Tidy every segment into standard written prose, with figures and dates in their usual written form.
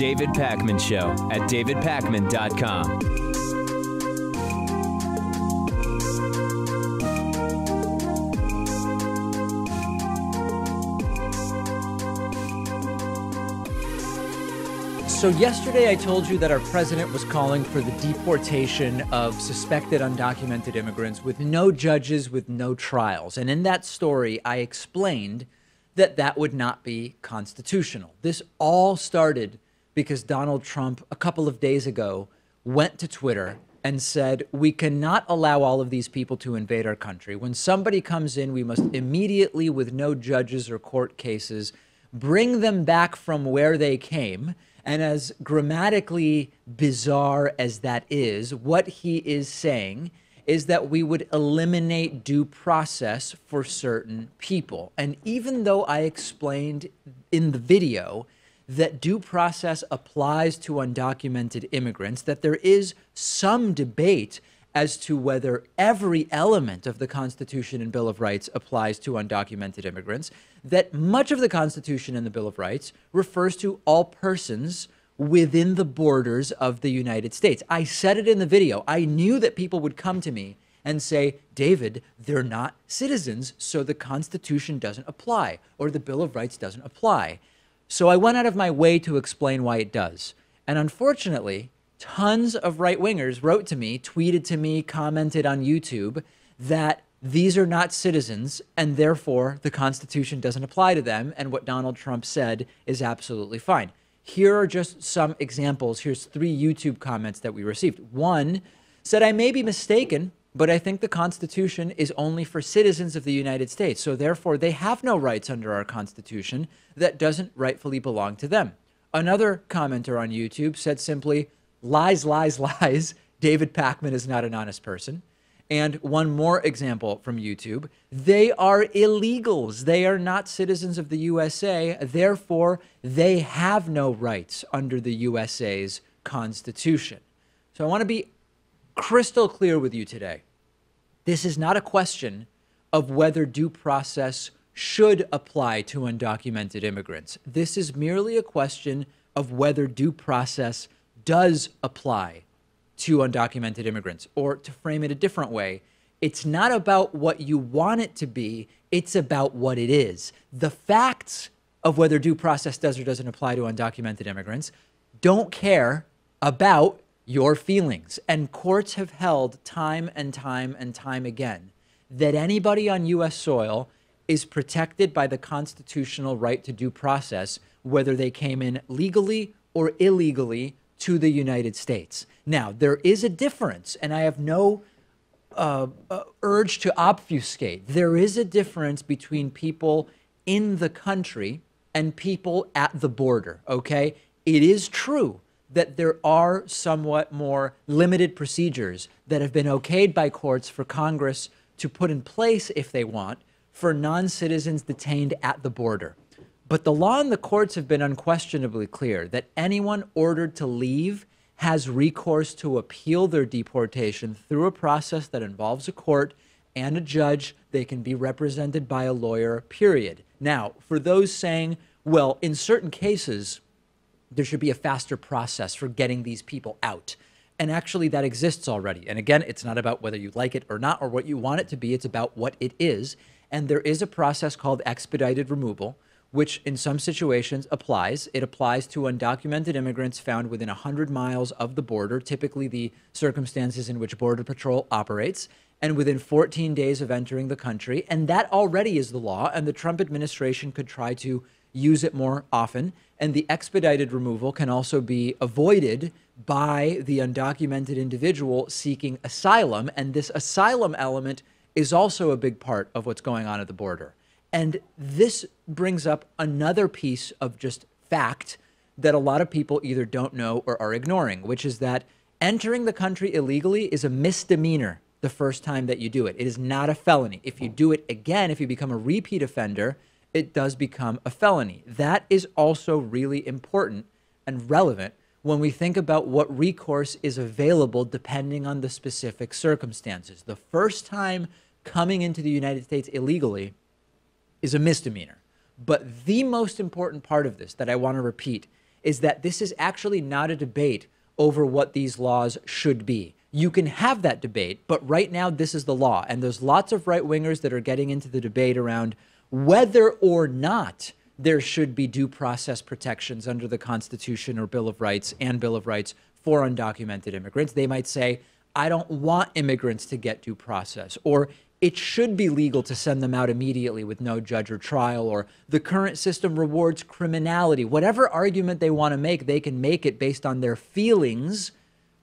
David Pakman Show at davidpakman.com. So yesterday I told you that our president was calling for the deportation of suspected undocumented immigrants with no judges, with no trials. And in that story, I explained that that would not be constitutional. This all started because Donald Trump, a couple of days ago, went to Twitter and said, we cannot allow all of these people to invade our country. When somebody comes in, we must immediately, with no judges or court cases, bring them back from where they came. And as grammatically bizarre as that is, what he is saying is that we would eliminate due process for certain people. And even though I explained in the video that due process applies to undocumented immigrants, that there is some debate as to whether every element of the Constitution and Bill of Rights applies to undocumented immigrants, that much of the Constitution and the Bill of Rights refers to all persons within the borders of the United States. I said it in the video. I knew that people would come to me and say, David, they're not citizens, so the Constitution doesn't apply, or the Bill of Rights doesn't apply. So I went out of my way to explain why it does. And unfortunately, tons of right-wingers wrote to me, tweeted to me, commented on YouTube that these are not citizens and therefore the Constitution doesn't apply to them, and what Donald Trump said is absolutely fine. Here are just some examples. Here's 3 YouTube comments that we received. One said, I may be mistaken, but I think the Constitution is only for citizens of the United States, so therefore they have no rights under our Constitution that doesn't rightfully belong to them. Another commenter on YouTube said simply, lies, lies, lies. David Pakman is not an honest person. And one more example from YouTube. They are illegals. They are not citizens of the USA. Therefore, they have no rights under the USA's Constitution. So I want to be crystal clear with you today. This is not a question of whether due process should apply to undocumented immigrants. This is merely a question of whether due process does apply to undocumented immigrants. Or to frame it a different way, it's not about what you want it to be, it's about what it is. The facts of whether due process does or doesn't apply to undocumented immigrants don't care about your feelings. And courts have held time and time and time again that anybody on U.S. soil is protected by the constitutional right to due process, whether they came in legally or illegally to the United States. Now, there is a difference, and I have no urge to obfuscate. There is a difference between people in the country and people at the border, okay? It is true that there are somewhat more limited procedures that have been okayed by courts for Congress to put in place, if they want, for non-citizens detained at the border. But the law and the courts have been unquestionably clear that anyone ordered to leave has recourse to appeal their deportation through a process that involves a court and a judge. They can be represented by a lawyer, period. Now, for those saying, well, in certain cases, there should be a faster process for getting these people out. And actually, that exists already. And again, it's not about whether you like it or not or what you want it to be. It's about what it is. And there is a process called expedited removal, which in some situations applies. It applies to undocumented immigrants found within 100 miles of the border, typically the circumstances in which Border Patrol operates, and within 14 days of entering the country. And that already is the law, and the Trump administration could try to use it more often. And the expedited removal can also be avoided by the undocumented individual seeking asylum. And this asylum element is also a big part of what's going on at the border. And this brings up another piece of just fact that a lot of people either don't know or are ignoring, which is that entering the country illegally is a misdemeanor the first time that you do it. It is not a felony. If you do it again, if you become a repeat offender, it does become a felony. That is also really important and relevant when we think about what recourse is available depending on the specific circumstances. The first time coming into the United States illegally is a misdemeanor. But the most important part of this that I want to repeat is that this is actually not a debate over what these laws should be. You can have that debate, but right now this is the law. And there's lots of right-wingers that are getting into the debate around whether or not there should be due process protections under the Constitution or Bill of Rights and Bill of Rights for undocumented immigrants. They might say, I don't want immigrants to get due process, or it should be legal to send them out immediately with no judge or trial, or the current system rewards criminality. Whatever argument they want to make, they can make it based on their feelings,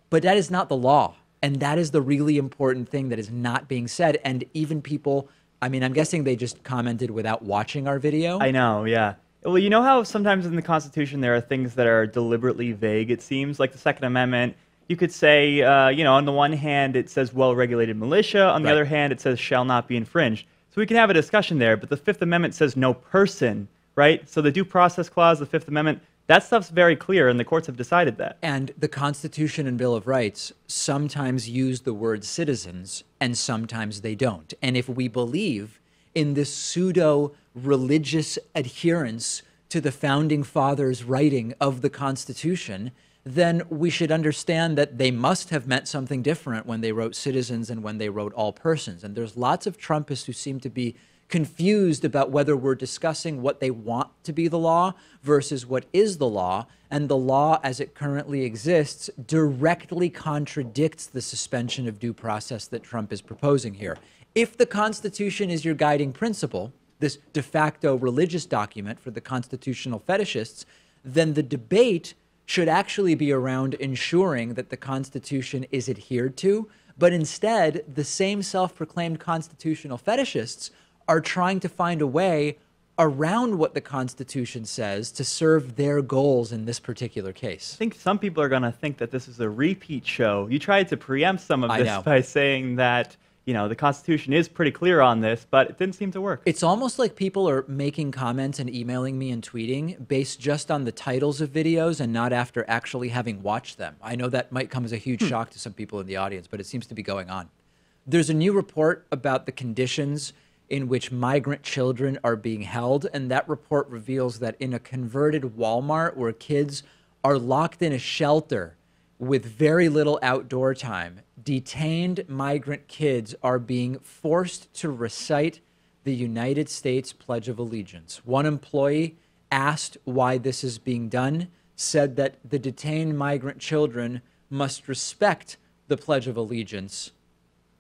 but that is not the law. And that is the really important thing that is not being said. And even people, I mean, I'm guessing they just commented without watching our video. I know, yeah. Well, you know how sometimes in the Constitution there are things that are deliberately vague, it seems? Like the Second Amendment, you could say, you know, on the one hand it says well-regulated militia, on the other hand it says shall not be infringed. So we can have a discussion there, but the Fifth Amendment says no person, right? So the Due Process Clause, the Fifth Amendment, that stuff's very clear, and the courts have decided that. And the Constitution and Bill of Rights sometimes use the word citizens, and sometimes they don't. And if we believe in this pseudo-religious adherence to the Founding Fathers' writing of the Constitution, then we should understand that they must have meant something different when they wrote citizens and when they wrote all persons. And there's lots of Trumpists who seem to be confused about whether we're discussing what they want to be the law versus what is the law. And the law as it currently exists directly contradicts the suspension of due process that Trump is proposing here. If the Constitution is your guiding principle, this de facto religious document for the constitutional fetishists, then the debate should actually be around ensuring that the Constitution is adhered to. But instead, the same self-proclaimed constitutional fetishists are trying to find a way around what the Constitution says to serve their goals in this particular case. I think some people are going to think that this is a repeat show. You tried to preempt some of this by saying that, you know, the Constitution is pretty clear on this, but it didn't seem to work. It's almost like people are making comments and emailing me and tweeting based just on the titles of videos and not after actually having watched them. I know that might come as a huge shock to some people in the audience, but it seems to be going on. There's a new report about the conditions in which migrant children are being held, and that report reveals that in a converted Walmart where kids are locked in a shelter with very little outdoor time, detained migrant kids are being forced to recite the United States Pledge of Allegiance. One employee asked why this is being done, said that the detained migrant children must respect the Pledge of Allegiance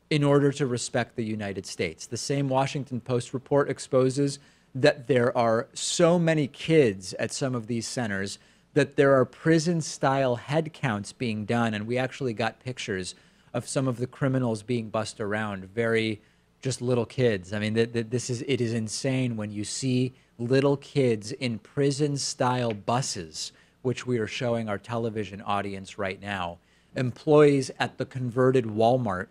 in order to respect the United States. The same Washington Post report exposes that there are so many kids at some of these centers that there are prison-style head counts being done, and we actually got pictures of some of the criminals being bussed around, very just little kids. I mean, it is insane when you see little kids in prison-style buses, which we are showing our television audience right now. Employees at the converted Walmart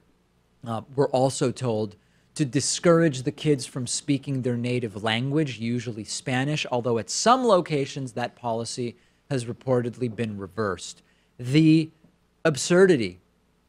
were also told to discourage the kids from speaking their native language, usually Spanish, although at some locations that policy has reportedly been reversed. The absurdity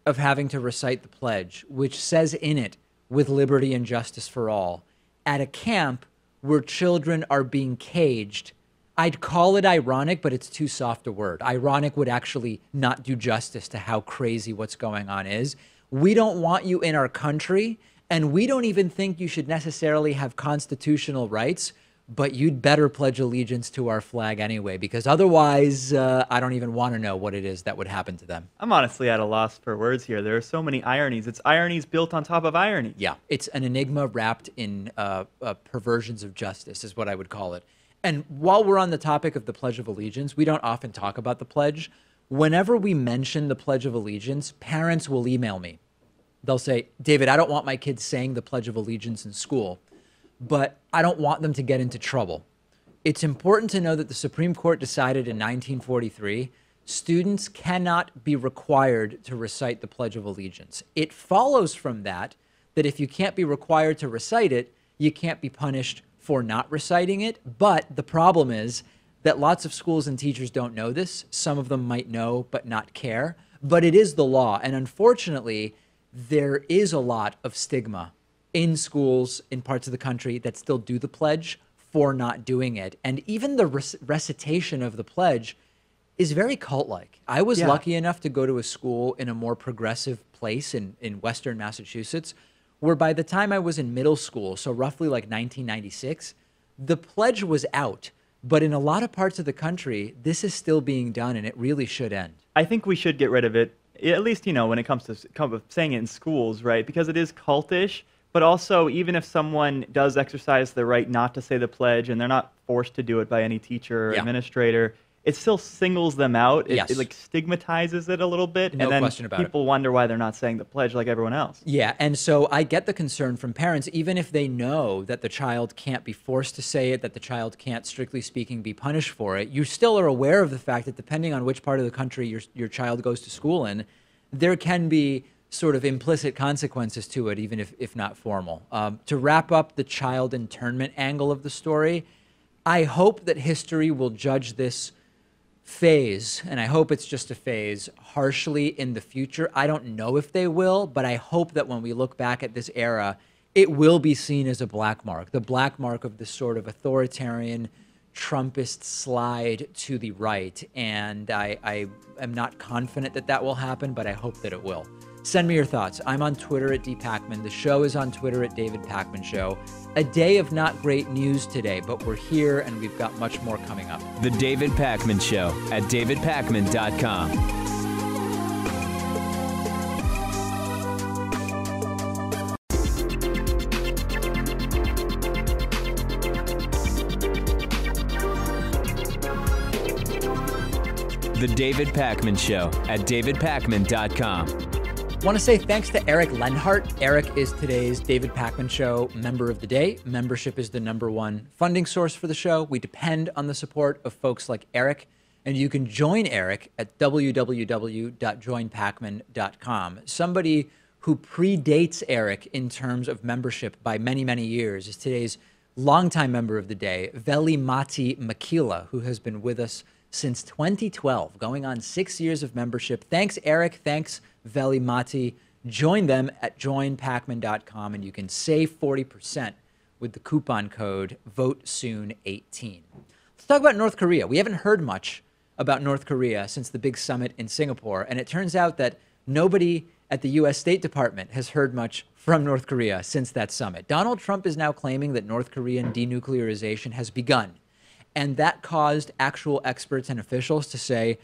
of having to recite the pledge, which says in it, with liberty and justice for all, at a camp where children are being caged. I'd call it ironic, but it's too soft a word. Ironic would actually not do justice to how crazy what's going on is. We don't want you in our country, and we don't even think you should necessarily have constitutional rights, but you'd better pledge allegiance to our flag anyway, because otherwise, I don't even want to know what it is that would happen to them. I'm honestly at a loss for words here. There are so many ironies. It's ironies built on top of irony. Yeah, it's an enigma wrapped in perversions of justice is what I would call it. And while we're on the topic of the Pledge of Allegiance, we don't often talk about the pledge. Whenever we mention the Pledge of Allegiance, parents will email me. They'll say, David, I don't want my kids saying the Pledge of Allegiance in school, but I don't want them to get into trouble. It's important to know that the Supreme Court decided in 1943, students cannot be required to recite the Pledge of Allegiance. It follows from that if you can't be required to recite it, you can't be punished for not reciting it. But the problem is that lots of schools and teachers don't know this. Some of them might know but not care. But it is the law. And unfortunately, there is a lot of stigma in schools in parts of the country that still do the pledge for not doing it. And even the recitation of the pledge is very cult-like. I was Yeah. lucky enough to go to a school in a more progressive place in Western Massachusetts, where by the time I was in middle school, so roughly like 1996, the pledge was out. But in a lot of parts of the country, this is still being done, and it really should end. I think we should get rid of it, at least, when it comes to saying it in schools, right? Because it is cultish, but also even if someone does exercise the right not to say the pledge and they're not forced to do it by any teacher or administrator, it still singles them out. It like stigmatizes it a little bit. No and then question about it. people wonder why they're not saying the pledge like everyone else. Yeah, and so I get the concern from parents, even if they know that the child can't be forced to say it, that the child can't, strictly speaking, be punished for it. You still are aware of the fact that depending on which part of the country your child goes to school in, there can be sort of implicit consequences to it, even if not formal. To wrap up the child internment angle of the story, I hope that history will judge this phase, and I hope it's just a phase, harshly in the future. I don't know if they will, but I hope that when we look back at this era, it will be seen as a black mark, the black mark of this sort of authoritarian Trumpist slide to the right. And I am not confident that that will happen, but I hope that it will. Send me your thoughts. I'm on Twitter at dpacman. The show is on Twitter at David Pakman Show. A day of not great news today, but we're here and we've got much more coming up. The David Pakman Show at davidpakman.com. The David Pakman Show at davidpakman.com. Want to say thanks to Eric Lenhart. Eric is today's David Pakman Show Member of the Day. Membership is the #1 funding source for the show. We depend on the support of folks like Eric, and you can join Eric at www.joinpakman.com. Somebody who predates Eric in terms of membership by many, many years is today's longtime member of the day, Veli Matti Makila, who has been with us since 2012, going on 6 years of membership. Thanks, Eric. Thanks, Veli Matti. Join them at joinpakman.com, and you can save 40% with the coupon code VOTESOON18. Let's talk about North Korea. We haven't heard much about North Korea since the big summit in Singapore, and it turns out that nobody at the U.S. State Department has heard much from North Korea since that summit. Donald Trump is now claiming that North Korean denuclearization has begun. And that caused actual experts and officials to say,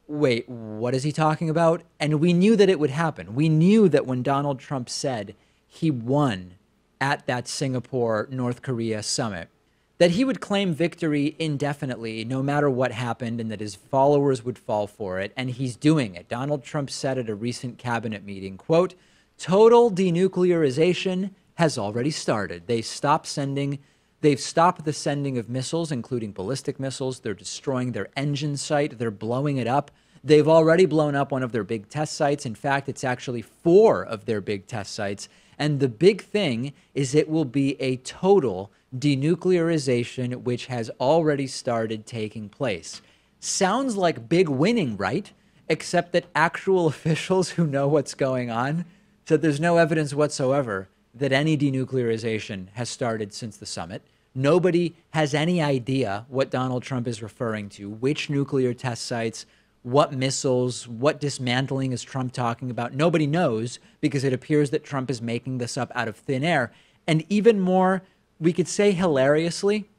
wait, what is he talking about? And we knew that it would happen. We knew that when Donald Trump said he won at that Singapore, North Korea summit, that he would claim victory indefinitely, no matter what happened, and that his followers would fall for it. And he's doing it. Donald Trump said at a recent cabinet meeting, quote, "Total denuclearization has already started. They've stopped the sending of missiles, including ballistic missiles. They're destroying their engine site. They're blowing it up. They've already blown up one of their big test sites. In fact, it's actually 4 of their big test sites. And the big thing is it will be a total denuclearization, which has already started taking place." Sounds like big winning, right? Except that actual officials who know what's going on said there's no evidence whatsoever that any denuclearization has started since the summit. Nobody has any idea what Donald Trump is referring to, which nuclear test sites, what missiles, what dismantling is Trump talking about. Nobody knows, because it appears that Trump is making this up out of thin air. And even more, we could say hilariously,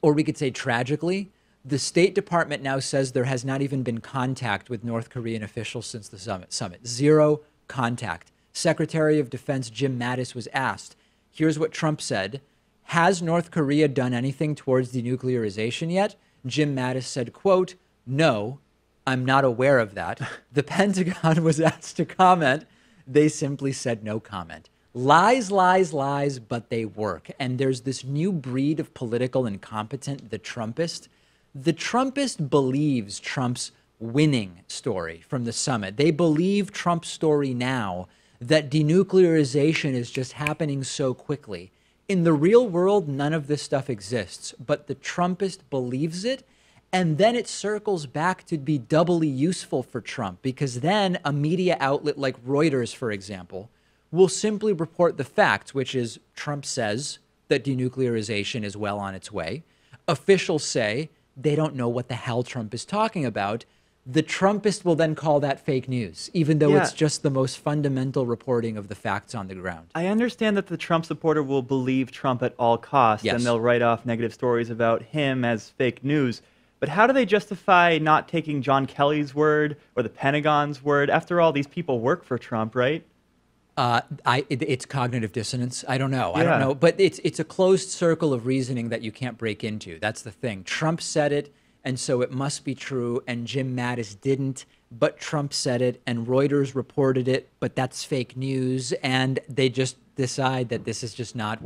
or we could say tragically, the State Department now says there has not even been contact with North Korean officials since the summit. 0 contact. Secretary of Defense Jim Mattis was asked, here's what Trump said, "Has North Korea done anything towards denuclearization yet?" Jim Mattis said, quote, "No, I'm not aware of that." The Pentagon was asked to comment. They simply said no comment. Lies, lies, lies, but they work. And there's this new breed of political incompetent, the Trumpist. The Trumpist believes Trump's winning story from the summit. They believe Trump's story now, that denuclearization is just happening so quickly. In the real world, none of this stuff exists, but the Trumpist believes it, and then it circles back to be doubly useful for Trump, because then a media outlet like Reuters, for example, will simply report the facts, which is Trump says that denuclearization is well on its way. Officials say they don't know what the hell Trump is talking about. The Trumpist will then call that fake news, even though it's just the most fundamental reporting of the facts on the ground. I understand that the Trump supporter will believe Trump at all costs, and they'll write off negative stories about him as fake news. But how do they justify not taking John Kelly's word or the Pentagon's word? After all, these people work for Trump, right? It's cognitive dissonance. I don't know. I don't know. But it's a closed circle of reasoning that you can't break into. That's the thing. Trump said it, and so it must be true, and Jim Mattis didn't, but Trump said it, and Reuters reported it, but that's fake news, and they just decide that this is just not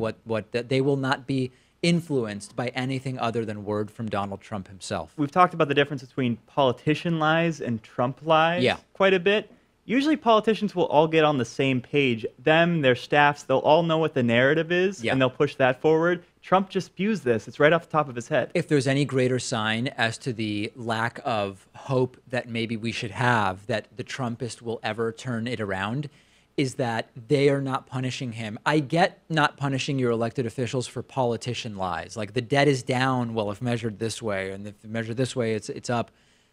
that they will not be influenced by anything other than word from Donald Trump himself. We've talked about the difference between politician lies and Trump lies quite a bit. Usually politicians will all get on the same page. Them, their staffs, they'll all know what the narrative is, and they'll push that forward. Trump just spews this. It's right off the top of his head. If there's any greater sign as to the lack of hope that maybe we should have that the Trumpist will ever turn it around, is that they are not punishing him. I get not punishing your elected officials for politician lies. Like the debt is down, well, if measured this way, and if measured this way, it's up.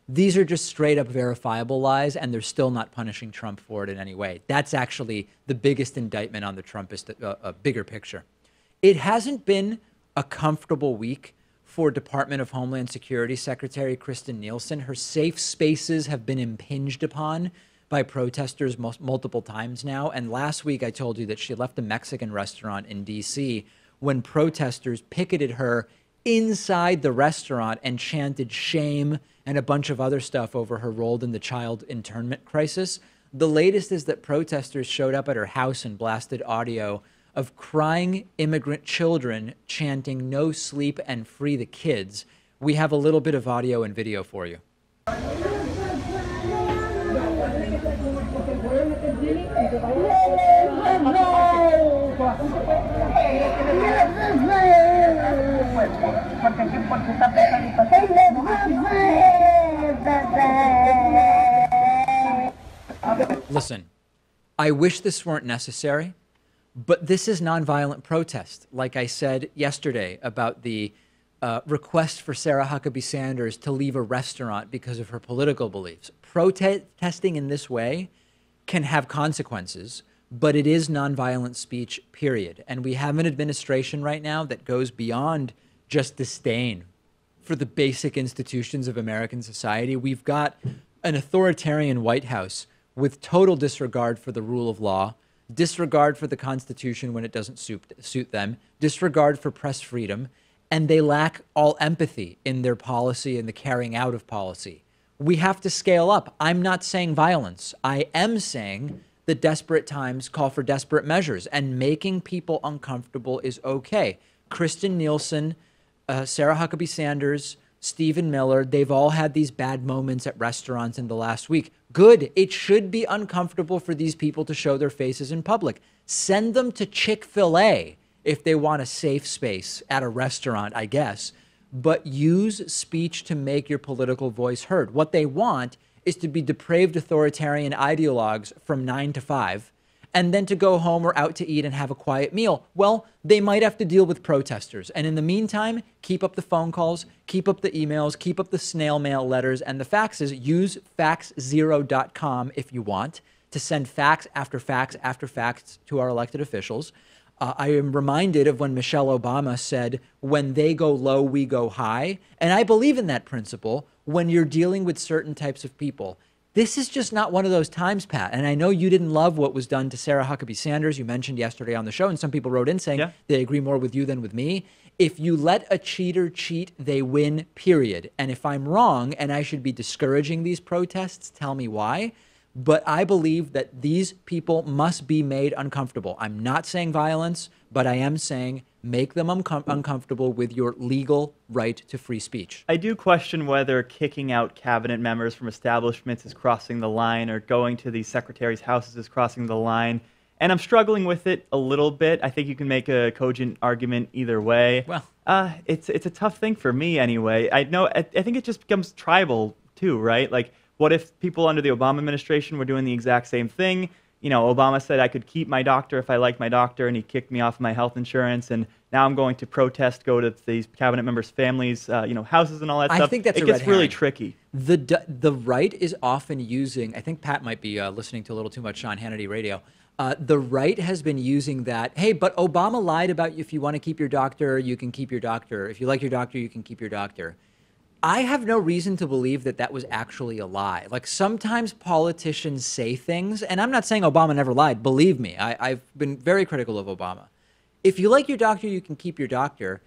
These are just straight up verifiable lies, and they're still not punishing Trump for it in any way. That's actually the biggest indictment on the Trumpist, bigger picture. It hasn't been a comfortable week for Department of Homeland Security Secretary Kristjen Nielsen. Her safe spaces have been impinged upon by protesters multiple times now. And last week I told you that she left a Mexican restaurant in D.C. when protesters picketed her inside the restaurant and chanted shame and a bunch of other stuff over her role in the child internment crisis. The latest is that protesters showed up at her house and blasted audio of crying immigrant children chanting "no sleep and free the kids." We have a little bit of audio and video for you. Listen, I wish this weren't necessary, but this is nonviolent protest. Like I said yesterday about the request for Sarah Huckabee Sanders to leave a restaurant because of her political beliefs. Protesting in this way can have consequences, but it is nonviolent speech, period. And we have an administration right now that goes beyond just disdain for the basic institutions of American society. We've got an authoritarian White House with total disregard for the rule of law, disregard for the Constitution when it doesn't suit them, disregard for press freedom, and they lack all empathy in their policy and the carrying out of policy. We have to scale up. I'm not saying violence. I am saying that desperate times call for desperate measures, and making people uncomfortable is okay. Kristjen Nielsen, Sarah Huckabee Sanders, Stephen Miller, they've all had these bad moments at restaurants in the last week. Good. It should be uncomfortable for these people to show their faces in public. Send them to Chick-fil-A if they want a safe space at a restaurant, I guess. But use speech to make your political voice heard. What they want is to be depraved authoritarian ideologues from 9 to 5, and then to go home or out to eat and have a quiet meal. Well, they might have to deal with protesters. And in the meantime, keep up the phone calls, keep up the emails, keep up the snail mail letters and the faxes. Use faxzero.com if you want to send fax after fax after fax to our elected officials. I am reminded of when Michelle Obama said, when they go low, we go high. And I believe in that principle when you're dealing with certain types of people. This is just not one of those times, Pat. And I know you didn't love what was done to Sarah Huckabee Sanders. You mentioned yesterday on the show, and some people wrote in saying they agree more with you than with me. If you let a cheater cheat, they win, period. And if I'm wrong and I should be discouraging these protests, tell me why. But I believe that these people must be made uncomfortable. I'm not saying violence, but I am saying make them uncomfortable with your legal right to free speech. I do question whether kicking out cabinet members from establishments is crossing the line, or going to these secretaries' houses is crossing the line. And I'm struggling with it a little bit. I think you can make a cogent argument either way. Well, it's a tough thing for me anyway. I think it just becomes tribal too, right? Like, what if people under the Obama administration were doing the exact same thing? Obama said I could keep my doctor if I liked my doctor, and he kicked me off my health insurance, and now I'm going to protest, go to these cabinet members' families, houses and all that stuff. I think that's it gets really tricky. The right is often using, I think Pat might be listening to a little too much Sean Hannity radio. The right has been using that, hey, but Obama lied about if you want to keep your doctor, you can keep your doctor. If you like your doctor, you can keep your doctor. I have no reason to believe that that was actually a lie. Like, sometimes politicians say things, and I'm not saying Obama never lied. Believe me, I've been very critical of Obama. If you like your doctor, you can keep your doctor.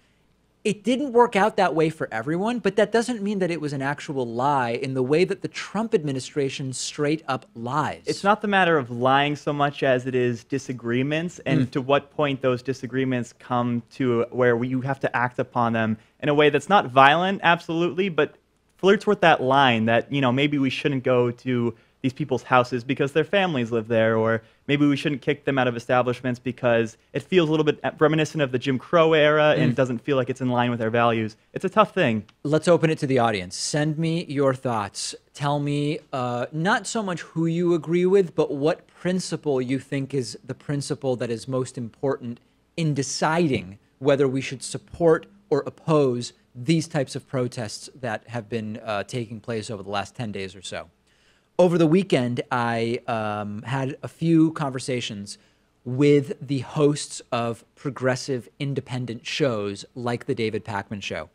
It didn't work out that way for everyone, but that doesn't mean that it was an actual lie in the way that the Trump administration straight up lies. It's not the matter of lying so much as it is disagreements, and to what point those disagreements come to where you have to act upon them in a way that's not violent, absolutely, but flirts with that line that, maybe we shouldn't go to these people's houses because their families live there, or maybe we shouldn't kick them out of establishments because it feels a little bit reminiscent of the Jim Crow era and doesn't feel like it's in line with our values. It's a tough thing. Let's open it to the audience. Send me your thoughts. Tell me not so much who you agree with, but what principle you think is the principle that is most important in deciding whether we should support or oppose these types of protests that have been taking place over the last 10 days or so. Over the weekend, I had a few conversations with the hosts of progressive independent shows like the David Pakman Show.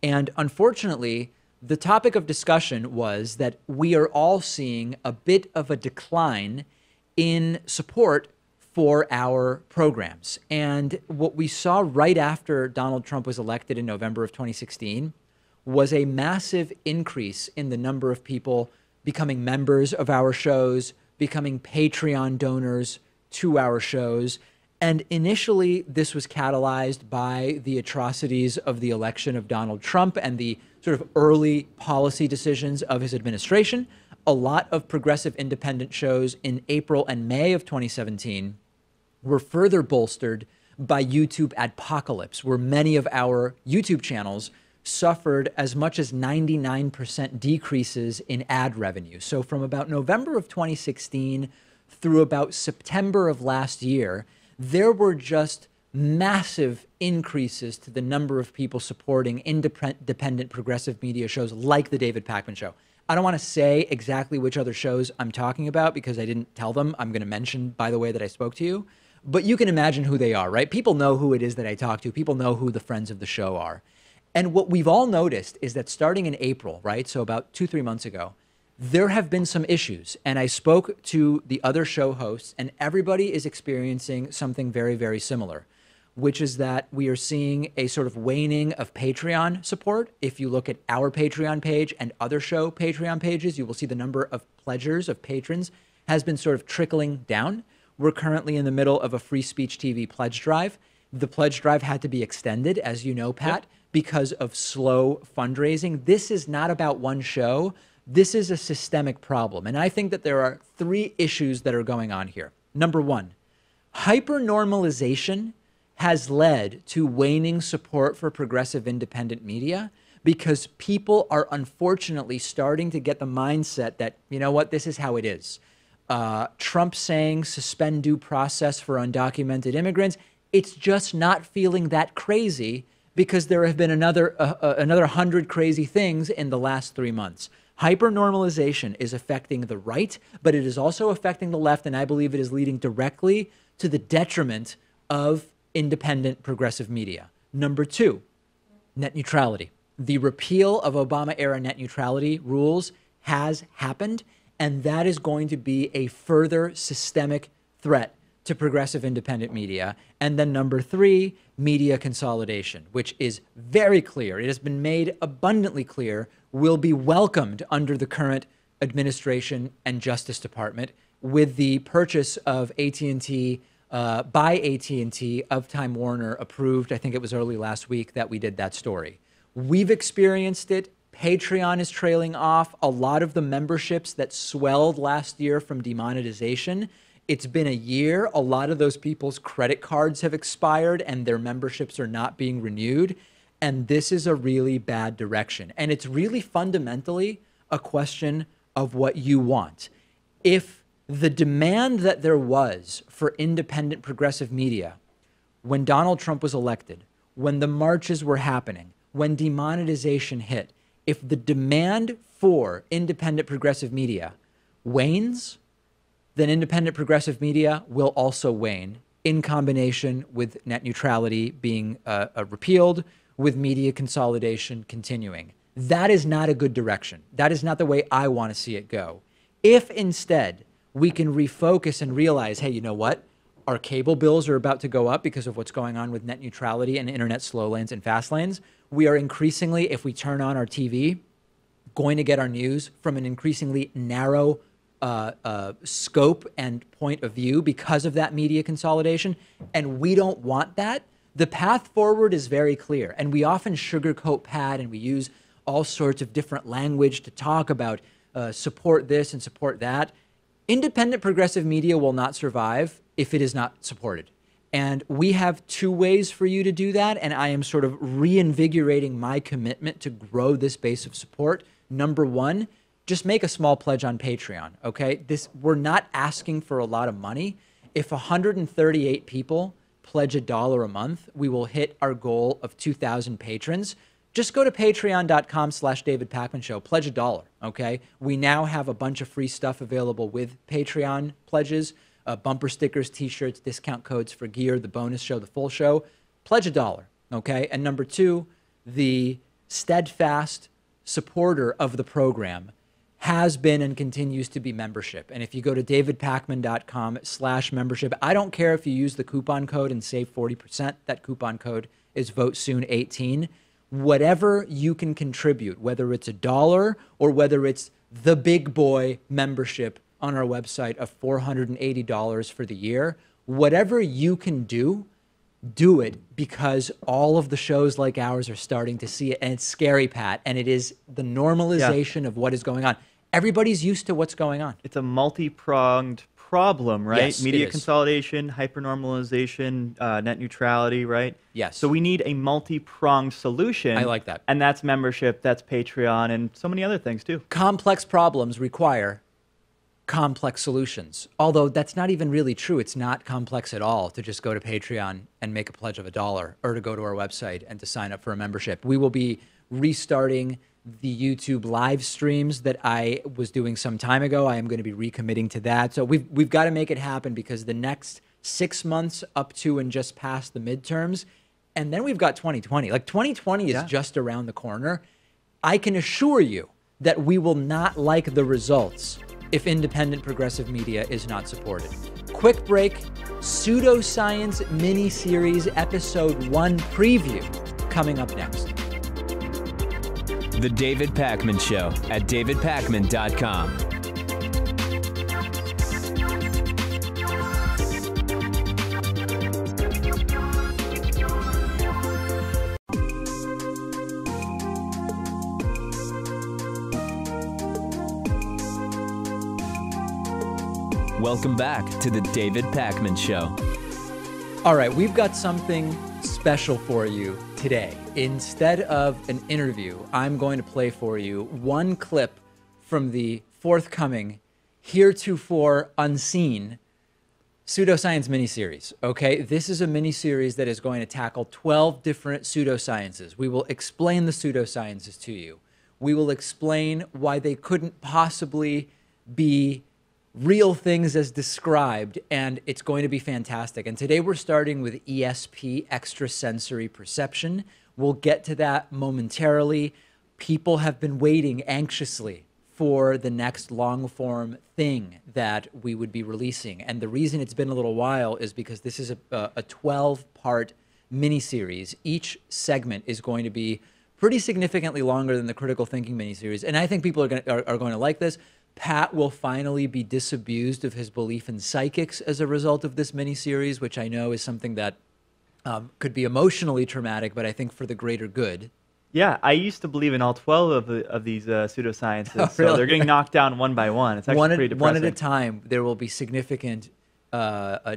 And unfortunately, the topic of discussion was that we are all seeing a bit of a decline in support for our programs. And what we saw right after Donald Trump was elected in November of 2016 was a massive increase in the number of people becoming members of our shows, becoming Patreon donors to our shows. And initially, this was catalyzed by the atrocities of the election of Donald Trump and the sort of early policy decisions of his administration. A lot of progressive independent shows in April and May of 2017 were further bolstered by YouTube adpocalypse, where many of our YouTube channels suffered as much as 99% decreases in ad revenue. So from about November of 2016 through about September of last year, there were just massive increases to the number of people supporting independent progressive media shows like the David Pakman Show. I don't want to say exactly which other shows I'm talking about because I didn't tell them. I'm going to mention, by the way, that I spoke to you. But you can imagine who they are, right? People know who it is that I talk to. People know who the friends of the show are. And what we've all noticed is that starting in April, right, so about 2-3 months ago, there have been some issues. And I spoke to the other show hosts, and everybody is experiencing something very, very similar, which is that we are seeing a sort of waning of Patreon support. If you look at our Patreon page and other show Patreon pages, you will see the number of pledgers, of patrons, has been sort of trickling down. We're currently in the middle of a Free Speech TV pledge drive. The pledge drive had to be extended, as you know, Pat, because of slow fundraising. This is not about one show. This is a systemic problem. And I think that there are 3 issues that are going on here. Number 1, hypernormalization has led to waning support for progressive independent media because people are unfortunately starting to get the mindset that, you know what, this is how it is. Trump saying suspend due process for undocumented immigrants, it's just not feeling that crazy because there have been another 100 crazy things in the last 3 months. Hypernormalization is affecting the right, but it is also affecting the left, and I believe it is leading directly to the detriment of independent progressive media. Number 2, net neutrality. The repeal of Obama-era net neutrality rules has happened, and that is going to be a further systemic threat to progressive independent media. And then number 3, media consolidation, which is very clear. It has been made abundantly clear will be welcomed under the current administration and Justice Department with the purchase of AT&T by AT&T of Time Warner approved. I think it was early last week that we did that story. We've experienced it. Patreon is trailing off. A lot of the memberships that swelled last year from demonetization, it's been a year. A lot of those people's credit cards have expired and their memberships are not being renewed. And this is a really bad direction. And it's really fundamentally a question of what you want. If The demand that there was for independent progressive media when Donald Trump was elected, when the marches were happening, when demonetization hit, if the demand for independent progressive media wanes, then independent progressive media will also wane in combination with net neutrality being repealed, with media consolidation continuing. That is not a good direction. That is not the way I want to see it go. If instead we can refocus and realize, hey, you know what? Our cable bills are about to go up because of what's going on with net neutrality and internet slow lanes and fast lanes. We are increasingly, if we turn on our TV, going to get our news from an increasingly narrow scope and point of view because of that media consolidation. And we don't want that. The path forward is very clear. And we often sugarcoat Pat and we use all sorts of different language to talk about support this and support that. Independent progressive media will not survive if it is not supported. And we have two ways for you to do that. And I am sort of reinvigorating my commitment to grow this base of support. Number one, just make a small pledge on Patreon, okay? We're not asking for a lot of money. If 138 people pledge $1 a month, we will hit our goal of 2,000 patrons. Just go to patreon.com/David Pakman Show, pledge $1, okay? We now have a bunch of free stuff available with Patreon pledges, bumper stickers, t-shirts, discount codes for gear, the bonus show, the full show. Pledge $1, okay? And number two, the steadfast supporter of the program has been and continues to be membership. And if you go to davidpakman.com/membership, I don't care if you use the coupon code and save 40%. That coupon code is VoteSoon18. Whatever you can contribute, whether it's $1 or whether it's the big boy membership on our website of $480 for the year, whatever you can do it, because all of the shows like ours are starting to see it. And it's scary, Pat. And it is the normalization of what is going on. Everybody's used to what's going on. It's a multi-pronged problem, right? Yes, Media it is. consolidation, hypernormalization, net neutrality, right? Yes. So we need a multi-pronged solution. I like that. And that's membership, that's Patreon, and so many other things too. Complex problems require complex solutions. Although that's not even really true. It's not complex at all to just go to Patreon and make a pledge of $1 or to go to our website and to sign up for a membership. We will be restarting the YouTube live streams that I was doing some time ago. I am going to be recommitting to that. So we've got to make it happen because the next 6 months up to and just past the midterms, and then we've got 2020. Like 2020 is just around the corner. I can assure you that we will not like the results if independent progressive media is not supported. Quick break, Pseudoscience miniseries episode 1 preview coming up next. The David Pakman Show at davidpakman.com. Welcome back to the David Pakman Show. All right, we've got something special for you today. Instead of an interview, I'm going to play for you one clip from the forthcoming, heretofore unseen pseudoscience miniseries. Okay, this is a miniseries that is going to tackle 12 different pseudosciences. We will explain the pseudosciences to you. We will explain why they couldn't possibly be real things as described, and it's going to be fantastic. And today we're starting with ESP, extrasensory perception. We'll get to that momentarily. People have been waiting anxiously for the next long-form thing that we would be releasing. And the reason it's been a little while is because this is a 12-part miniseries. Each segment is going to be pretty significantly longer than the critical thinking miniseries. And I think people are going to like this. Pat will finally be disabused of his belief in psychics as a result of this miniseries, which I know is something that could be emotionally traumatic, but I think for the greater good. Yeah, I used to believe in all 12 of these pseudosciences, Oh, so really? they're getting knocked down one by one. It's actually pretty depressing. One at a time, there will be significant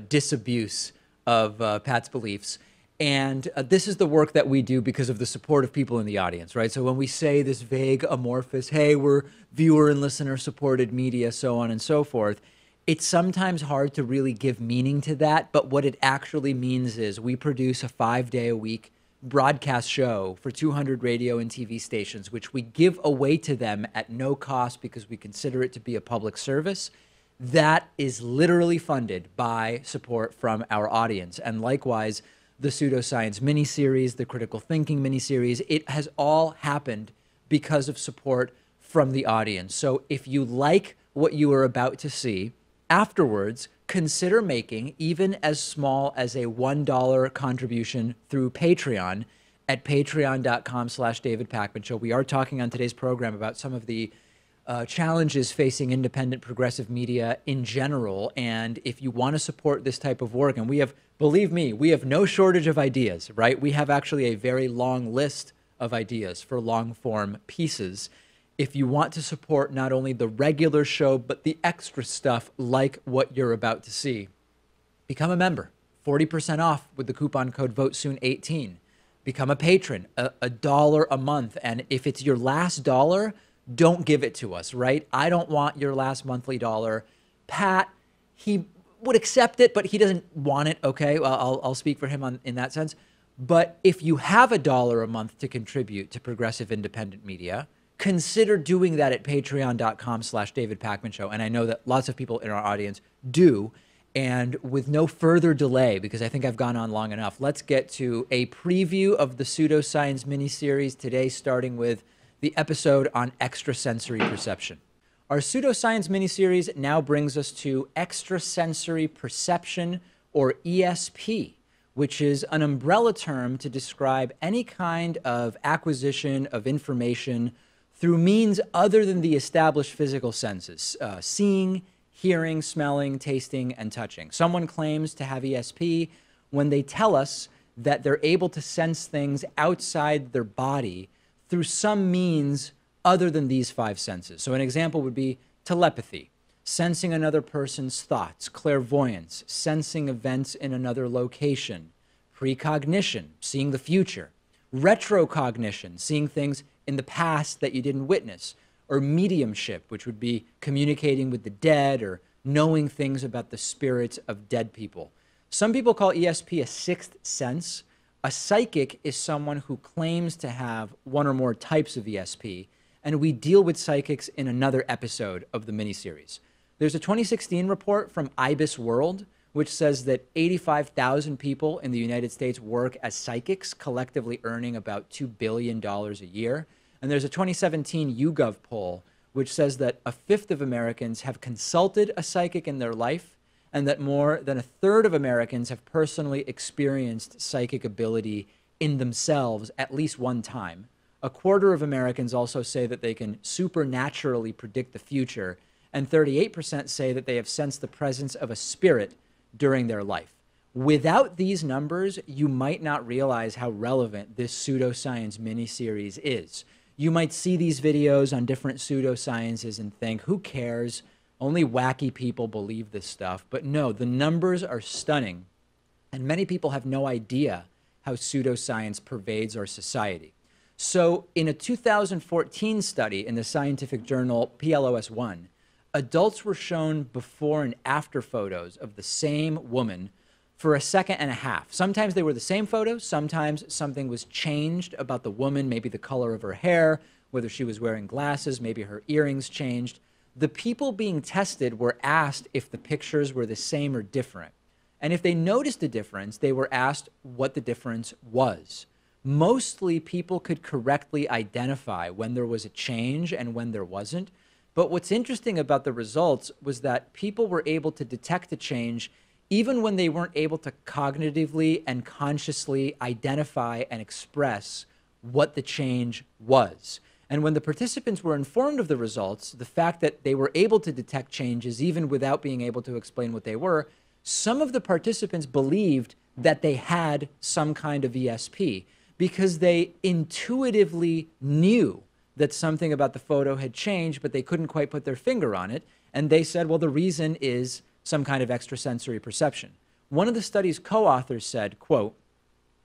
disabuse of Pat's beliefs. And this is the work that we do because of the support of people in the audience, right? So when we say this vague, amorphous, hey, we're viewer and listener supported media, so on and so forth, It's sometimes hard to really give meaning to that, but what it actually means is we produce a 5-day-a-week broadcast show for 200 radio and TV stations, which we give away to them at no cost because we consider it to be a public service. That is literally funded by support from our audience. And likewise, the pseudoscience miniseries, the critical thinking miniseries, it has all happened because of support from the audience. So if you like what you are about to see, afterwards, consider making even as small as a $1 contribution through Patreon at patreon.com/David Pakman Show. We are talking on today's program about some of the challenges facing independent progressive media in general. And if you want to support this type of work, and we have, believe me, we have no shortage of ideas, right? We have actually a very long list of ideas for long form pieces. If you want to support not only the regular show, but the extra stuff like what you're about to see, become a member. 40% off with the coupon code VOTESOON18. Become a patron, a dollar a month. And if it's your last dollar, don't give it to us, right? I don't want your last monthly dollar. Pat, he would accept it, but he doesn't want it, okay? Well, I'll speak for him in that sense. But if you have a dollar a month to contribute to progressive independent media, consider doing that at patreon.com/David Pakman Show. And I know that lots of people in our audience do. And with no further delay, because I think I've gone on long enough, let's get to a preview of the pseudoscience miniseries today, starting with the episode on extrasensory perception. Our pseudoscience miniseries now brings us to extrasensory perception, or ESP, which is an umbrella term to describe any kind of acquisition of information through means other than the established physical senses, seeing, hearing, smelling, tasting, and touching. Someone claims to have ESP when they tell us that they're able to sense things outside their body through some means other than these 5 senses. So an example would be telepathy, sensing another person's thoughts, clairvoyance, sensing events in another location, precognition, seeing the future, retrocognition, seeing things in the past that you didn't witness, or mediumship, which would be communicating with the dead or knowing things about the spirits of dead people. Some people call ESP a 6th sense. A psychic is someone who claims to have one or more types of ESP, and we deal with psychics in another episode of the miniseries. There's a 2016 report from IBIS World, which says that 85,000 people in the United States work as psychics, collectively earning about $2 billion a year. And there's a 2017 YouGov poll, which says that 1/5 of Americans have consulted a psychic in their life, and that more than 1/3 of Americans have personally experienced psychic ability in themselves at least one time. 1/4 of Americans also say that they can supernaturally predict the future, and 38% say that they have sensed the presence of a spirit during their life. Without these numbers, you might not realize how relevant this pseudoscience miniseries is. You might see these videos on different pseudosciences and think, who cares? Only wacky people believe this stuff. But no, the numbers are stunning, and many people have no idea how pseudoscience pervades our society. So in a 2014 study in the scientific journal PLOS1, adults were shown before and after photos of the same woman for 1.5 seconds. Sometimes they were the same photos, sometimes something was changed about the woman, maybe the color of her hair, whether she was wearing glasses, maybe her earrings changed. The people being tested were asked if the pictures were the same or different. And if they noticed a difference, they were asked what the difference was. Mostly people could correctly identify when there was a change and when there wasn't. But what's interesting about the results was that people were able to detect a change even when they weren't able to cognitively and consciously identify and express what the change was. And when the participants were informed of the results, the fact that they were able to detect changes even without being able to explain what they were, some of the participants believed that they had some kind of ESP because they intuitively knew that something about the photo had changed, but they couldn't quite put their finger on it. And they said, well, the reason is some kind of extrasensory perception. One of the study's co-authors said, quote,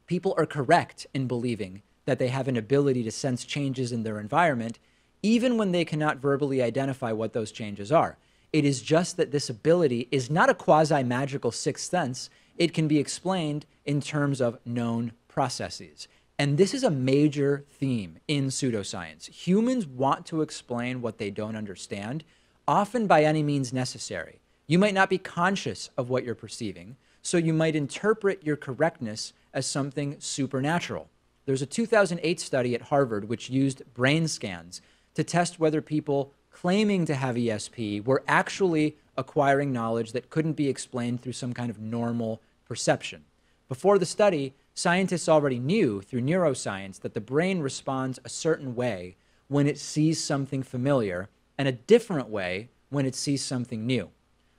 people are correct in believing that they have an ability to sense changes in their environment, even when they cannot verbally identify what those changes are. It is just that this ability is not a quasi-magical sixth sense. It can be explained in terms of known processes. And this is a major theme in pseudoscience. Humans want to explain what they don't understand, often by any means necessary. You might not be conscious of what you're perceiving, so you might interpret your correctness as something supernatural. There's a 2008 study at Harvard which used brain scans to test whether people claiming to have ESP were actually acquiring knowledge that couldn't be explained through some kind of normal perception. Before the study, scientists already knew through neuroscience that the brain responds a certain way when it sees something familiar and a different way when it sees something new.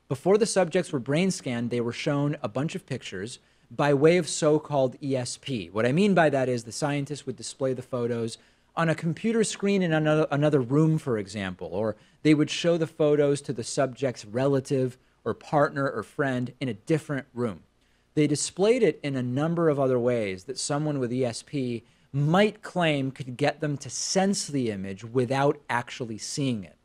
Before the subjects were brain scanned, they were shown a bunch of pictures by way of so-called ESP. What I mean by that is the scientists would display the photos on a computer screen in another room, for example, or they would show the photos to the subject's relative or partner or friend in a different room. They displayed it in a number of other ways that someone with ESP might claim could get them to sense the image without actually seeing it.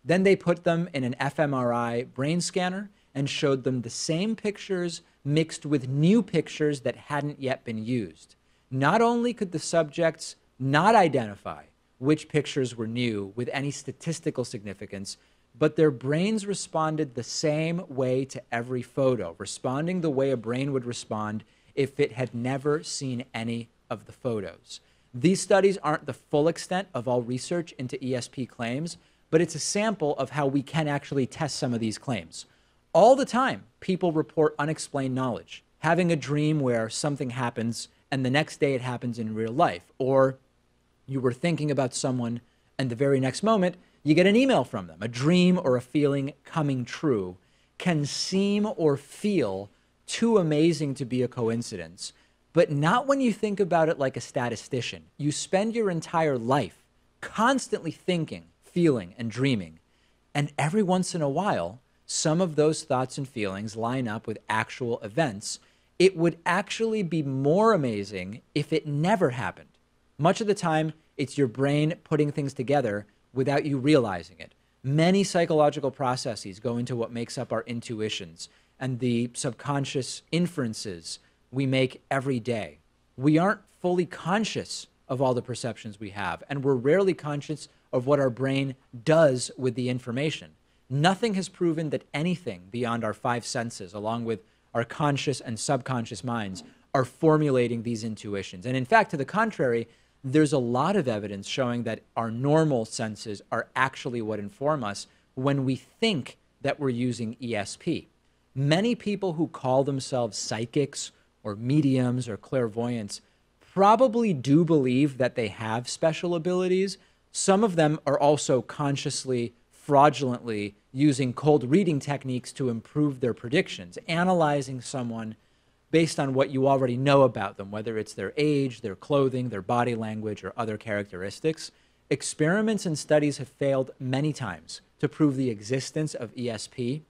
Then they put them in an fMRI brain scanner and showed them the same pictures mixed with new pictures that hadn't yet been used. Not only could the subjects not identify which pictures were new with any statistical significance, but their brains responded the same way to every photo, responding the way a brain would respond if it had never seen any of the photos. These studies aren't the full extent of all research into ESP claims, but it's a sample of how we can actually test some of these claims. All the time, people report unexplained knowledge, having a dream where something happens and the next day it happens in real life, or you were thinking about someone and the very next moment you get an email from them. A dream or a feeling coming true can seem or feel too amazing to be a coincidence, but not when you think about it like a statistician. You spend your entire life constantly thinking, feeling, and dreaming, and every once in a while, some of those thoughts and feelings line up with actual events. It would actually be more amazing if it never happened. Much of the time, it's your brain putting things together without you realizing it. Many psychological processes go into what makes up our intuitions and the subconscious inferences we make every day. We aren't fully conscious of all the perceptions we have, and we're rarely conscious of what our brain does with the information. Nothing has proven that anything beyond our five senses, along with our conscious and subconscious minds, are formulating these intuitions. And in fact, to the contrary, there's a lot of evidence showing that our normal senses are actually what inform us when we think that we're using ESP. Many people who call themselves psychics or mediums or clairvoyants probably do believe that they have special abilities. Some of them are also consciously, fraudulently using cold reading techniques to improve their predictions, analyzing someone based on what you already know about them, whether it's their age, their clothing, their body language, or other characteristics. Experiments and studies have failed many times to prove the existence of ESP,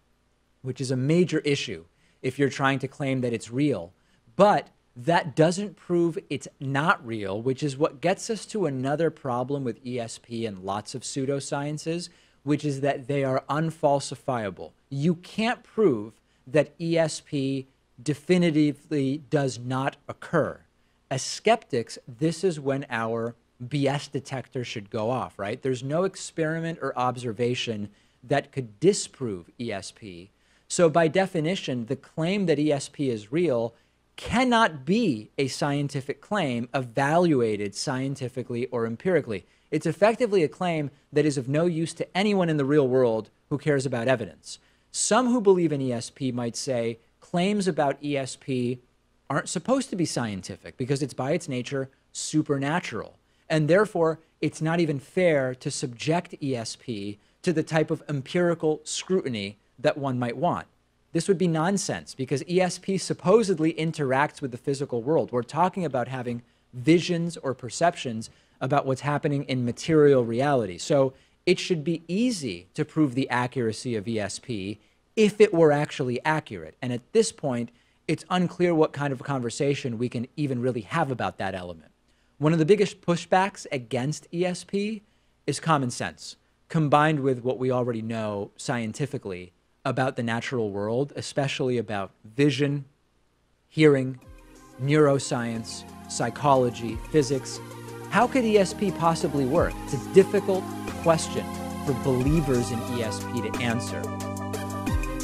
which is a major issue if you're trying to claim that it's real. But that doesn't prove it's not real, which is what gets us to another problem with ESP and lots of pseudosciences, which is that they are unfalsifiable. You can't prove that ESP definitively does not occur. As skeptics, this is when our BS detector should go off, right? There's no experiment or observation that could disprove ESP. So by definition, the claim that ESP is real cannot be a scientific claim evaluated scientifically or empirically. It's effectively a claim that is of no use to anyone in the real world who cares about evidence. Some who believe in ESP might say claims about ESP aren't supposed to be scientific because it's by its nature supernatural. And therefore, it's not even fair to subject ESP to the type of empirical scrutiny that one might want. This would be nonsense because ESP supposedly interacts with the physical world. We're talking about having visions or perceptions about what's happening in material reality. So it should be easy to prove the accuracy of ESP if it were actually accurate. And at this point, it's unclear what kind of conversation we can even really have about that element. One of the biggest pushbacks against ESP is common sense. combined with what we already know scientifically about the natural world, especially about vision, hearing, neuroscience, psychology, physics. How could ESP possibly work? It's a difficult question for believers in ESP to answer.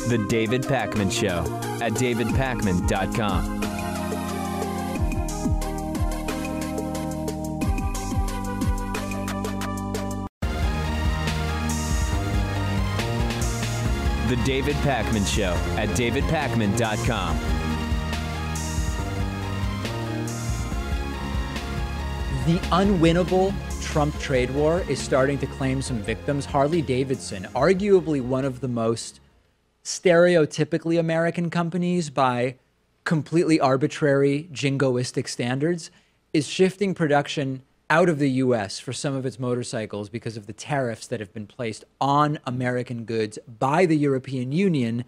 The David Pakman Show at davidpakman.com. The David Pakman Show at davidpakman.com. The unwinnable Trump trade war is starting to claim some victims. Harley Davidson, arguably one of the most stereotypically American companies by completely arbitrary, jingoistic standards, is shifting production out of the U.S. for some of its motorcycles because of the tariffs that have been placed on American goods by the European Union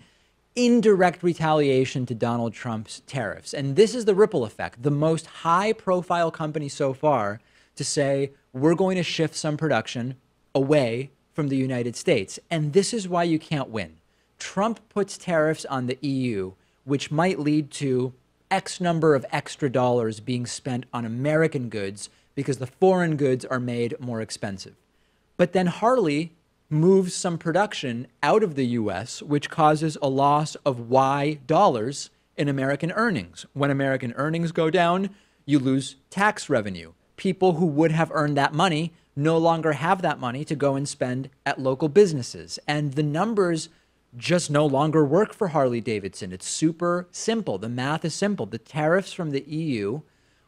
in direct retaliation to Donald Trump's tariffs. And this is the ripple effect, the most high-profile company so far to say, we're going to shift some production away from the United States. And this is why you can't win. Trump puts tariffs on the EU, which might lead to X number of extra dollars being spent on American goods because the foreign goods are made more expensive. But then Harley moves some production out of the U.S., which causes a loss of Y dollars in American earnings. When American earnings go down, you lose tax revenue. People who would have earned that money no longer have that money to go and spend at local businesses. And the numbers just no longer work for Harley Davidson. It's super simple. The math is simple. The tariffs from the EU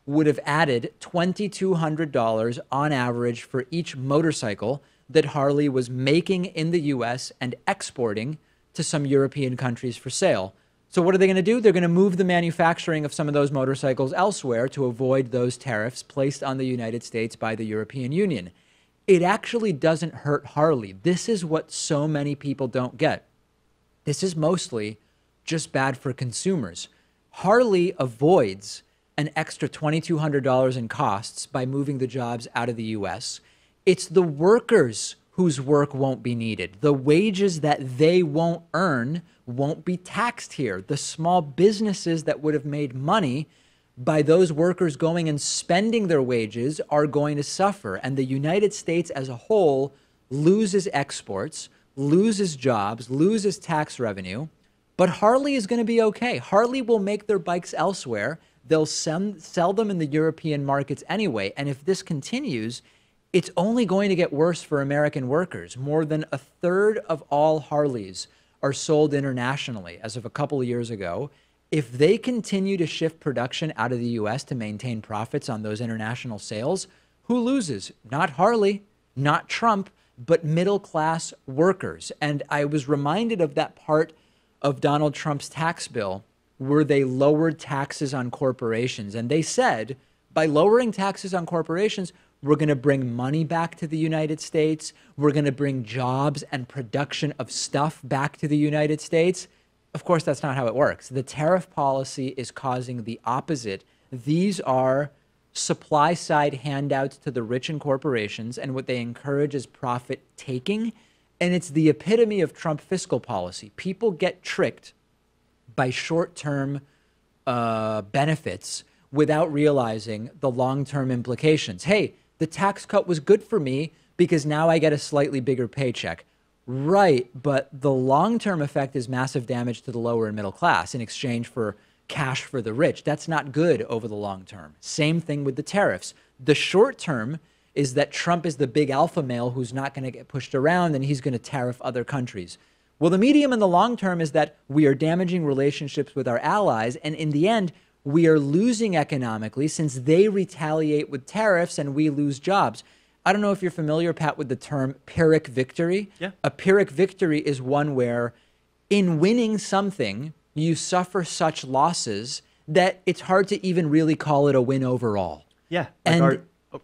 would have added $2,200 on average for each motorcycle that Harley was making in the U.S. and exporting to some European countries for sale. So what are they going to do? They're going to move the manufacturing of some of those motorcycles elsewhere to avoid those tariffs placed on the United States by the European Union. It actually doesn't hurt Harley. This is what so many people don't get. This is mostly just bad for consumers. Harley avoids an extra $2,200 in costs by moving the jobs out of the U.S. It's the workers whose work won't be needed. The wages that they won't earn won't be taxed here. The small businesses that would have made money by those workers going and spending their wages are going to suffer. And the United States as a whole loses exports, loses jobs, loses tax revenue. But Harley is going to be okay. Harley will make their bikes elsewhere. They'll sell them in the European markets anyway. And if this continues, it's only going to get worse for American workers. More than a third of all Harleys are sold internationally as of a couple of years ago. If they continue to shift production out of the U.S. to maintain profits on those international sales, who loses? Not Harley, not Trump, but middle-class workers. And I was reminded of that part of Donald Trump's tax bill where they lowered taxes on corporations. And they said, by lowering taxes on corporations, we're going to bring money back to the United States. We're going to bring jobs and production of stuff back to the United States. Of course, that's not how it works. The tariff policy is causing the opposite. These are supply-side handouts to the rich and corporations, and what they encourage is profit-taking. And it's the epitome of Trump fiscal policy. People get tricked by short-term benefits without realizing the long-term implications. Hey, the tax cut was good for me because now I get a slightly bigger paycheck. Right, but the long-term effect is massive damage to the lower and middle class in exchange for cash for the rich. That's not good over the long term. Same thing with the tariffs. The short term is that Trump is the big alpha male who's not going to get pushed around and he's going to tariff other countries. Well, the medium and the long term is that we are damaging relationships with our allies, and in the end, we are losing economically since they retaliate with tariffs and we lose jobs. I don't know if you're familiar, Pat, with the term Pyrrhic victory. Yeah. A Pyrrhic victory is one where in winning something, you suffer such losses that it's hard to even really call it a win overall. Yeah. And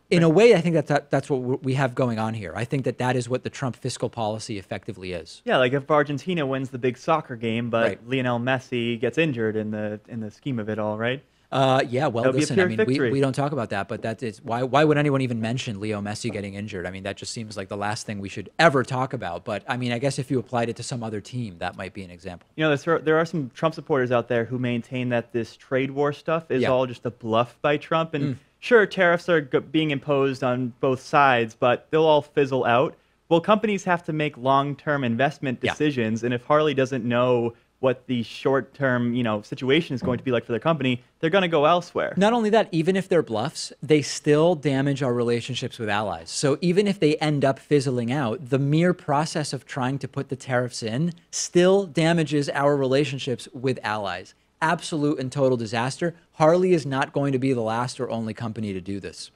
in a way, I think that's what we have going on here. I think that is what the Trump fiscal policy effectively is. Yeah, like if Argentina wins the big soccer game, but Right. Lionel Messi gets injured in the scheme of it all, right? Yeah, well, That would be a listen, I Pyrrhic mean, victory. we don't talk about that, but that is why would anyone even mention Leo Messi getting injured? I mean, that just seems like the last thing we should ever talk about. But I mean, I guess if you applied it to some other team, that might be an example. You know, there are some Trump supporters out there who maintain that this trade war stuff is Yeah. all just a bluff by Trump. And sure, tariffs are being imposed on both sides, but they'll all fizzle out. Well, companies have to make long-term investment decisions, and if Harley doesn't know what the short-term, situation is going to be like for their company, they're going to go elsewhere. Not only that, even if they're bluffs, they still damage our relationships with allies. So even if they end up fizzling out, the mere process of trying to put the tariffs in still damages our relationships with allies. Absolute and total disaster. Harley is not going to be the last or only company to do this.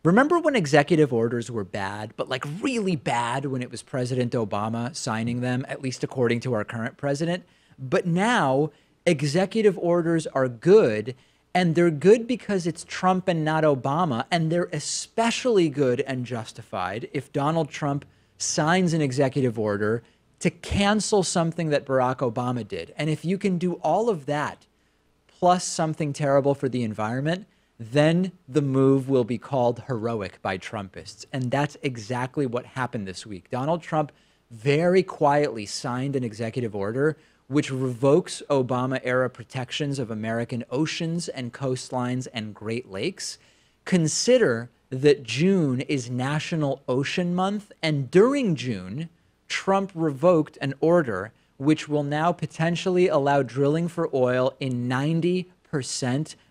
Remember when executive orders were bad, but like really bad when it was President Obama signing them, at least according to our current president? But now executive orders are good, and they're good because it's Trump and not Obama. And they're especially good and justified if Donald Trump signs an executive order to cancel something that Barack Obama did. And if you can do all of that, plus something terrible for the environment, then the move will be called heroic by Trumpists. And that's exactly what happened this week. Donald Trump very quietly signed an executive order which revokes Obama-era protections of American oceans and coastlines and Great Lakes. Consider that June is National Ocean Month, and during June, Trump revoked an order which will now potentially allow drilling for oil in 90%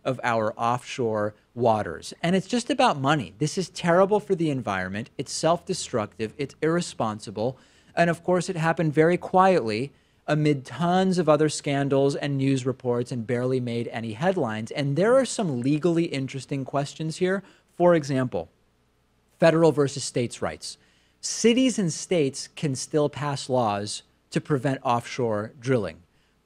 of our offshore waters. And it's just about money. This is terrible for the environment. It's self-destructive. It's irresponsible. And of course, it happened very quietly amid tons of other scandals and news reports and barely made any headlines. And there are some legally interesting questions here. For example, federal versus states' rights. Cities and states can still pass laws to prevent offshore drilling.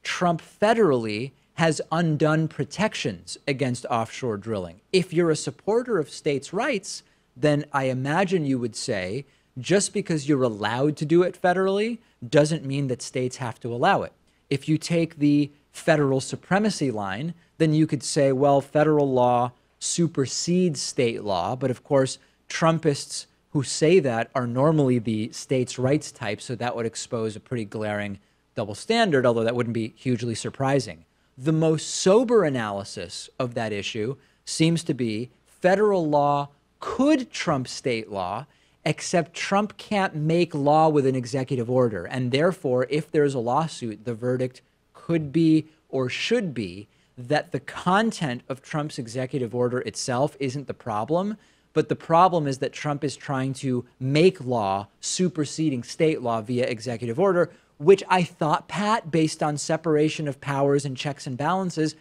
Trump federally has undone protections against offshore drilling. If you're a supporter of states' rights, then I imagine you would say, just because you're allowed to do it federally doesn't mean that states have to allow it. If you take the federal supremacy line, then you could say, well, federal law supersedes state law. But of course, Trumpists who say that are normally the states' rights type, so that would expose a pretty glaring double standard, although that wouldn't be hugely surprising. The most sober analysis of that issue seems to be federal law could trump state law, except Trump can't make law with an executive order. And therefore, if there's a lawsuit, the verdict could be or should be that the content of Trump's executive order itself isn't the problem, but the problem is that Trump is trying to make law superseding state law via executive order, which I thought, Pat, based on separation of powers and checks and balances,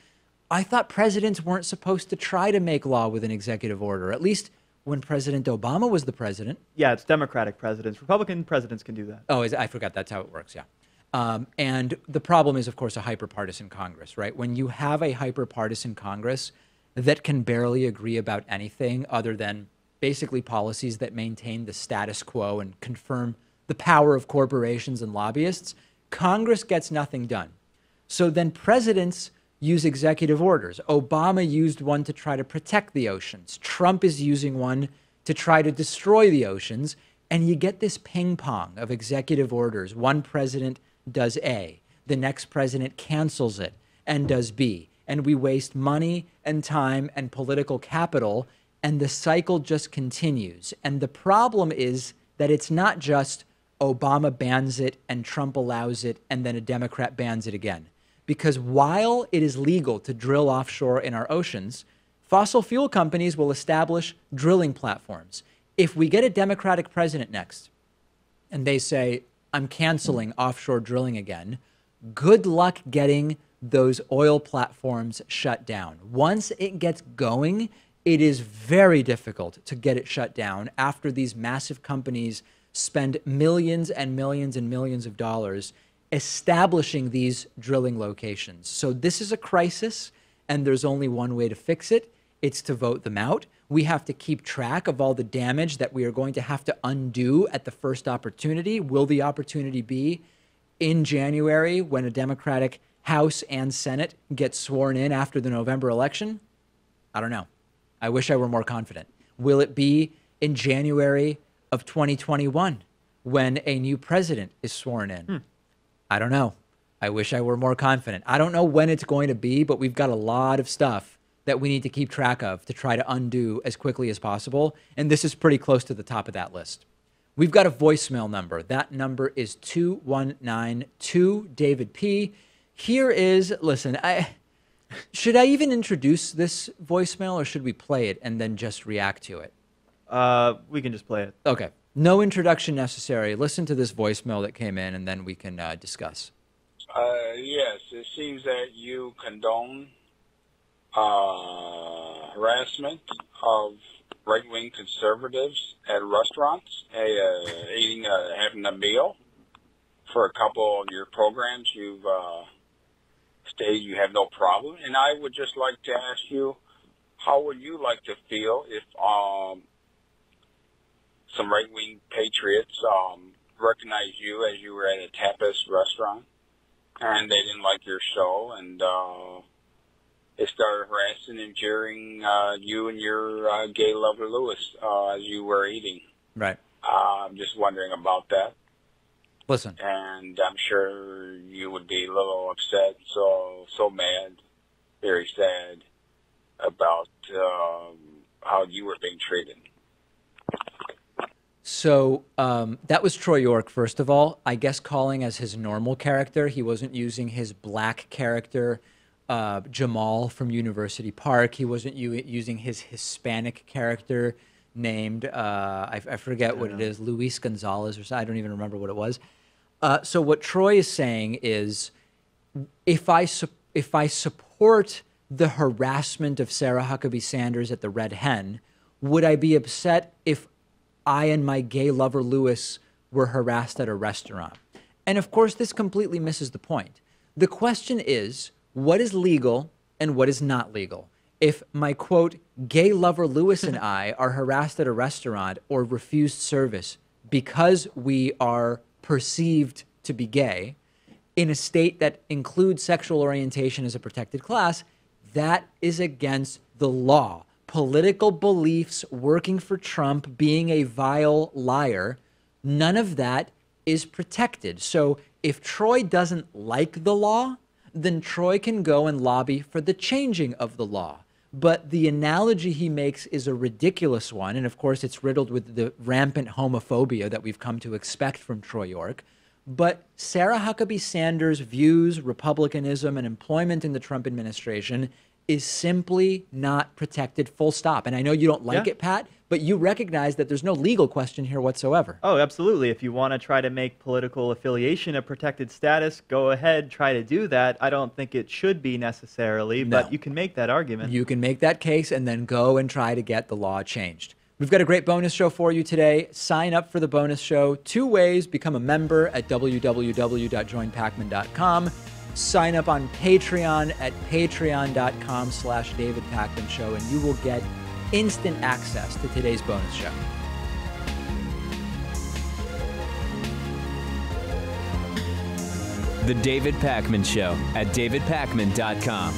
I thought presidents weren't supposed to try to make law with an executive order, at least when President Obama was the president. Yeah, it's Democratic presidents. Republican presidents can do that. Oh, I forgot that's how it works, yeah. And the problem is, of course, a hyperpartisan Congress, right? When you have a hyperpartisan Congress that can barely agree about anything other than basically policies that maintain the status quo and confirm the power of corporations and lobbyists, Congress gets nothing done. So then presidents use executive orders. Obama used one to try to protect the oceans. Trump is using one to try to destroy the oceans. And you get this ping pong of executive orders. One president does A, the next president cancels it and does B. And we waste money and time and political capital, and the cycle just continues. And the problem is that it's not just Obama bans it and Trump allows it and then a Democrat bans it again. Because while it is legal to drill offshore in our oceans, fossil fuel companies will establish drilling platforms. If we get a Democratic president next and they say, I'm canceling offshore drilling again, good luck getting those oil platforms shut down. Once it gets going, it is very difficult to get it shut down after these massive companies spend millions and millions and millions of dollars establishing these drilling locations. So this is a crisis, and there's only one way to fix it. It's to vote them out. We have to keep track of all the damage that we are going to have to undo at the first opportunity. Will the opportunity be in January when a Democratic House and Senate get sworn in after the November election? I don't know. I wish I were more confident. Will it be in January of 2021 when a new president is sworn in? I don't know. I wish I were more confident. I don't know when it's going to be, but we've got a lot of stuff that we need to keep track of to try to undo as quickly as possible. And this is pretty close to the top of that list. We've got a voicemail number. That number is 2192 David P. Here is, listen, should I even introduce this voicemail or should we play it and then just react to it? We can just play it. Okay. No introduction necessary. Listen to this voicemail that came in and then we can discuss. Yes, it seems that you condone harassment of right-wing conservatives at restaurants, having a meal. For a couple of your programs, you've stated you have no problem. And I would just like to ask you, how would you like to feel if some right-wing patriots recognized you as you were at a tapas restaurant and they didn't like your show and they started harassing and jeering you and your gay lover Lewis as you were eating. Right. I'm just wondering about that. Listen. And I'm sure you would be a little upset, so mad, very sad about how you were being treated. So that was Troy York, first of all. I guess calling as his normal character. He wasn't using his black character, Jamal from University Park. He wasn't using his Hispanic character named, I forget what it is, Luis Gonzalez or something. I don't even remember what it was. So what Troy is saying is, if I support the harassment of Sarah Huckabee Sanders at the Red Hen, would I be upset if I and my gay lover Lewis were harassed at a restaurant? And of course, this completely misses the point. The question is, what is legal and what is not legal? If my, quote, gay lover Lewis and I are harassed at a restaurant or refused service because we are perceived to be gay in a state that includes sexual orientation as a protected class, that is against the law. Political beliefs, working for Trump, being a vile liar, none of that is protected. So if Troy doesn't like the law, then Troy can go and lobby for the changing of the law. But the analogy he makes is a ridiculous one. And of course, it's riddled with the rampant homophobia that we've come to expect from Troy York. But Sarah Huckabee Sanders' views, republicanism, and employment in the Trump administration is simply not protected, full stop. And I know you don't like it, Pat, but you recognize that there's no legal question here whatsoever. Oh, absolutely. If you want to try to make political affiliation a protected status, go ahead, try to do that. I don't think it should be necessarily, but you can make that argument. You can make that case and then go and try to get the law changed. We've got a great bonus show for you today. Sign up for the bonus show 2 ways. Become a member at www.joinpacman.com. Sign up on Patreon at patreon.com/David Pakman Show, and you will get instant access to today's bonus show. The David Pakman Show at davidpakman.com.